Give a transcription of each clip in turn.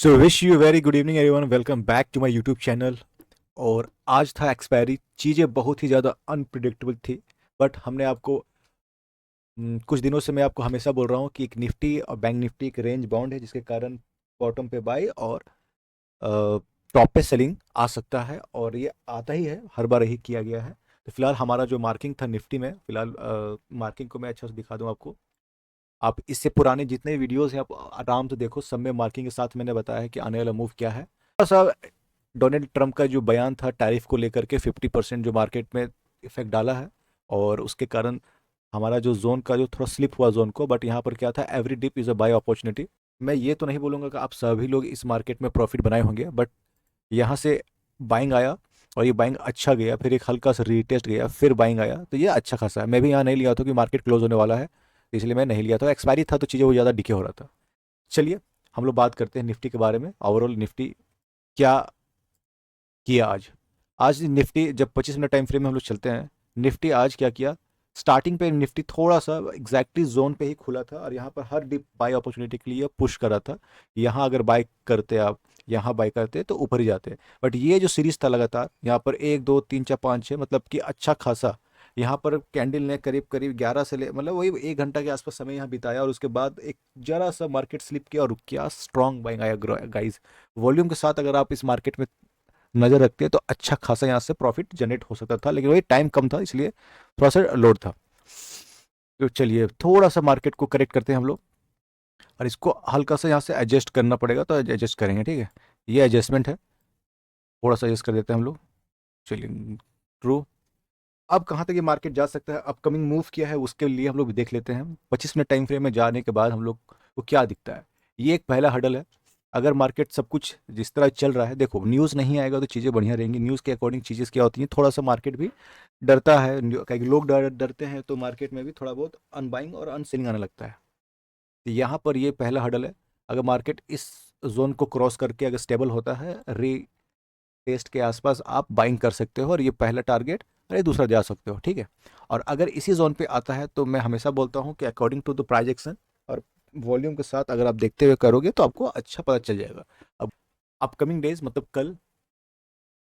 So wish you very good evening everyone, welcome back to my YouTube channel. और आज था expiry. चीज़ें बहुत ही ज़्यादा अनप्रिडिक्टेबल थी, बट हमने आपको कुछ दिनों से मैं आपको हमेशा बोल रहा हूँ कि एक निफ्टी और बैंक निफ्टी एक रेंज बाउंड है, जिसके कारण बॉटम पे बाई और टॉप पे सेलिंग आ सकता है, और ये आता ही है, हर बार यही किया गया है। तो फिलहाल हमारा जो मार्किंग था निफ्टी में, फिलहाल मार्किंग को मैं अच्छा से दिखा दूँ आपको। आप इससे पुराने जितने वीडियोस हैं आप आराम से देखो, सब में मार्किंग के साथ मैंने बताया है कि आने वाला मूव क्या है। थोड़ा सा डोनाल्ड ट्रंप का जो बयान था टैरिफ को लेकर के 50% जो मार्केट में इफेक्ट डाला है, और उसके कारण हमारा जो जोन का जो थोड़ा स्लिप हुआ जोन को। बट यहाँ पर क्या था, every dip is a buy opportunity. मैं ये तो नहीं बोलूँगा कि आप सभी लोग इस मार्केट में प्रॉफिट बनाए होंगे, बट यहाँ से बाइंग आया और ये बाइंग अच्छा गया, फिर एक हल्का सा रीटेस्ट गया, फिर बाइंग आया, तो ये अच्छा खासा है। मैं भी यहाँ नहीं लिया था कि मार्केट क्लोज होने वाला है, इसलिए मैं नहीं लिया था। एक्सपायरी था तो चीज़ें वो ज़्यादा डिके हो रहा था। चलिए हम लोग बात करते हैं निफ्टी के बारे में। ओवरऑल निफ्टी क्या किया आज। आज निफ्टी जब 25 मिनट टाइम फ्रेम में हम लोग चलते हैं, निफ्टी आज क्या किया। स्टार्टिंग पे निफ्टी थोड़ा सा एग्जैक्टली जोन पे ही खुला था, और यहाँ पर हर डिप बाय अपॉर्चुनिटी के लिए पुश कर रहा था। यहाँ अगर बाय करते आप, यहाँ बाय करते तो ऊपर ही जाते। बट ये जो सीरीज था लगातार, यहाँ पर 1 2 3 4 5 6, मतलब कि अच्छा खासा यहाँ पर कैंडल ने करीब करीब 11 से ले, मतलब वही 1 घंटा के आसपास समय यहाँ बिताया, और उसके बाद एक जरा सा मार्केट स्लिप किया, और क्या स्ट्रॉन्ग बाइंग आया गाइस। वॉल्यूम के साथ अगर आप इस मार्केट में नजर रखते हैं तो अच्छा खासा यहाँ से प्रॉफिट जनरेट हो सकता था, लेकिन वही टाइम कम था, इसलिए थोड़ा सा लोड था। तो चलिए थोड़ा सा मार्केट को करेक्ट करते हैं हम लोग, और इसको हल्का सा यहाँ से एडजस्ट करना पड़ेगा, तो एडजस्ट करेंगे, ठीक है। ये एडजस्टमेंट है, थोड़ा सा एडजस्ट कर देते हैं हम लोग। चलिए ट्रू। अब कहाँ तक ये मार्केट जा सकता है, अपकमिंग मूव किया है, उसके लिए हम लोग देख लेते हैं। 25 मिनट टाइम फ्रेम में जाने के बाद हम लोग को क्या दिखता है। ये एक पहला हडल है। अगर मार्केट सब कुछ जिस तरह चल रहा है, देखो न्यूज़ नहीं आएगा तो चीज़ें बढ़िया रहेंगी। न्यूज़ के अकॉर्डिंग चीज़ें क्या होती हैं, थोड़ा सा मार्केट भी डरता है, क्योंकि लोग डरते हैं, तो मार्केट में भी थोड़ा बहुत अनबाइंग और अनसेलिंग आने लगता है। तो यहाँ पर ये पहला हडल है। अगर मार्केट इस जोन को क्रॉस करके अगर स्टेबल होता है, री टेस्ट के आसपास आप बाइंग कर सकते हो, और ये पहला टारगेट, अरे दूसरा जा सकते हो, ठीक है। और अगर इसी जोन पे आता है, तो मैं हमेशा बोलता हूँ कि अकॉर्डिंग टू द प्राइजेक्शन और वॉल्यूम के साथ अगर आप देखते हुए करोगे तो आपको अच्छा पता चल जाएगा। अब अपकमिंग डेज मतलब कल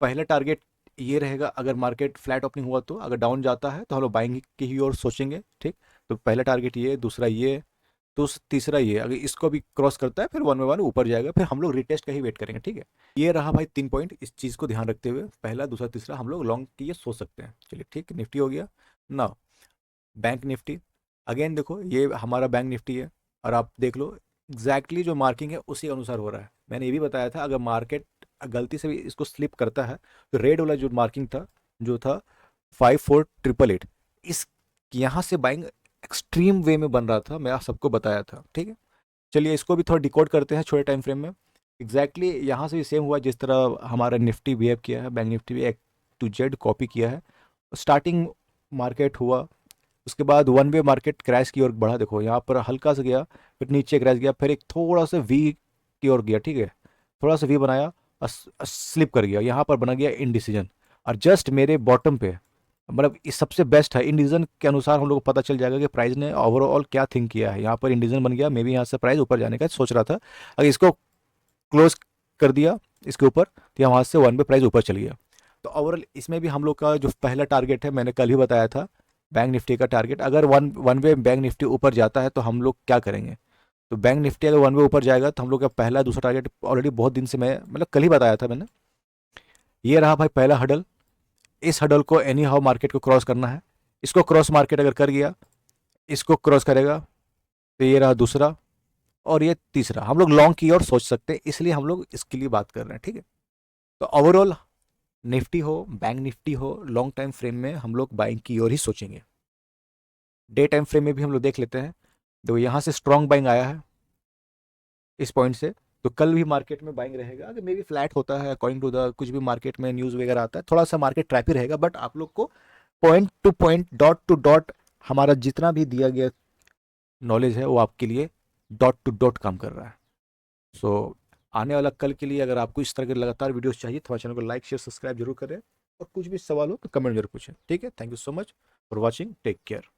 पहला टारगेट ये रहेगा। अगर मार्केट फ्लैट ओपनिंग हुआ तो, अगर डाउन जाता है तो हम लोग बाइंग की ही ओर सोचेंगे, ठीक। तो पहला टारगेट ये, दूसरा ये, तो तीसरा ये। अगर इसको भी क्रॉस करता है फिर वन बाय वन ऊपर जाएगा, फिर हम लोग रिटेस्ट का ही वेट करेंगे, ठीक है। ये रहा भाई 3 पॉइंट, इस चीज़ को ध्यान रखते हुए पहला दूसरा तीसरा हम लोग लॉन्ग की ये सोच सकते हैं। चलिए ठीक, निफ्टी हो गया ना। बैंक निफ्टी अगेन देखो, ये हमारा बैंक निफ्टी है, और आप देख लो एग्जैक्टली जो मार्किंग है उसी अनुसार हो रहा है। मैंने ये भी बताया था अगर मार्केट गलती से भी इसको स्लिप करता है, तो रेड वाला जो मार्किंग था, जो था 54,888, इस यहाँ से बाइंग एक्सट्रीम वे में बन रहा था, मैं आप सबको बताया था, ठीक है। चलिए इसको भी थोड़ा डिकोड करते हैं छोटे टाइम फ्रेम में। एग्जैक्टली यहाँ से भी सेम हुआ जिस तरह हमारा निफ्टी बिहेव किया है, बैंक निफ्टी भी एक टू जेड कॉपी किया है। स्टार्टिंग मार्केट हुआ, उसके बाद वन वे मार्केट क्रैश की ओर बढ़ा, देखो यहाँ पर हल्का सा गया, फिर नीचे क्रैश गया, फिर एक थोड़ा सा वी की ओर गया, ठीक है। थोड़ा सा वी बनाया और स्लिप कर गया, यहाँ पर बना गया इनडिसीजन। और जस्ट मेरे बॉटम पे, मतलब इस सबसे बेस्ट है इंडिसीजन के अनुसार हम लोग को पता चल जाएगा कि प्राइस ने ओवरऑल क्या थिंक किया है। यहाँ पर इंडिसीजन बन गया, मे भी यहाँ से प्राइस ऊपर जाने का सोच रहा था। अगर इसको क्लोज कर दिया इसके ऊपर, तो यहाँ से वन पे प्राइस ऊपर चल गया। तो ओवरऑल इसमें भी हम लोग का जो पहला टारगेट है, मैंने कल ही बताया था, बैंक निफ्टी का टारगेट, अगर one one way bank Nifty ऊपर जाता है तो हम लोग क्या करेंगे। तो बैंक निफ्टी अगर वन वे ऊपर जाएगा तो हम लोग का पहला दूसरा टारगेट ऑलरेडी बहुत दिन से, मैं मतलब कल ही बताया था मैंने। ये रहा भाई पहला हडल। इस हडल को एनी हाउ मार्केट को क्रॉस करना है। इसको क्रॉस मार्केट अगर कर गया, इसको क्रॉस करेगा, तो ये रहा दूसरा, और ये तीसरा। हम लोग लॉन्ग की ओर सोच सकते हैं, इसलिए हम लोग इसके लिए बात कर रहे हैं, ठीक है। तो ओवरऑल निफ्टी हो बैंक निफ्टी हो, लॉन्ग टाइम फ्रेम में हम लोग बाइंग की ओर ही सोचेंगे। डे टाइम फ्रेम में भी हम लोग देख लेते हैं। तो यहाँ से स्ट्रॉन्ग बाइंग आया है इस पॉइंट से, तो कल भी मार्केट में बाइंग रहेगा। अगर मे भी फ्लैट होता है अकॉर्डिंग टू द कुछ भी मार्केट में न्यूज़ वगैरह आता है, थोड़ा सा मार्केट ट्रैपी रहेगा, बट आप लोग को point two point, dot to dot, हमारा जितना भी दिया गया नॉलेज है वो आपके लिए डॉट टू डॉट काम कर रहा है। सो आने वाला कल के लिए अगर आपको इस तरह के लगातार वीडियोस चाहिए तो हमारे चैनल को लाइक शेयर सब्सक्राइब जरूर करें, और कुछ भी सवाल हो तो कमेंट जरूर पूछें, ठीक है। Thank you so much for watching, take care.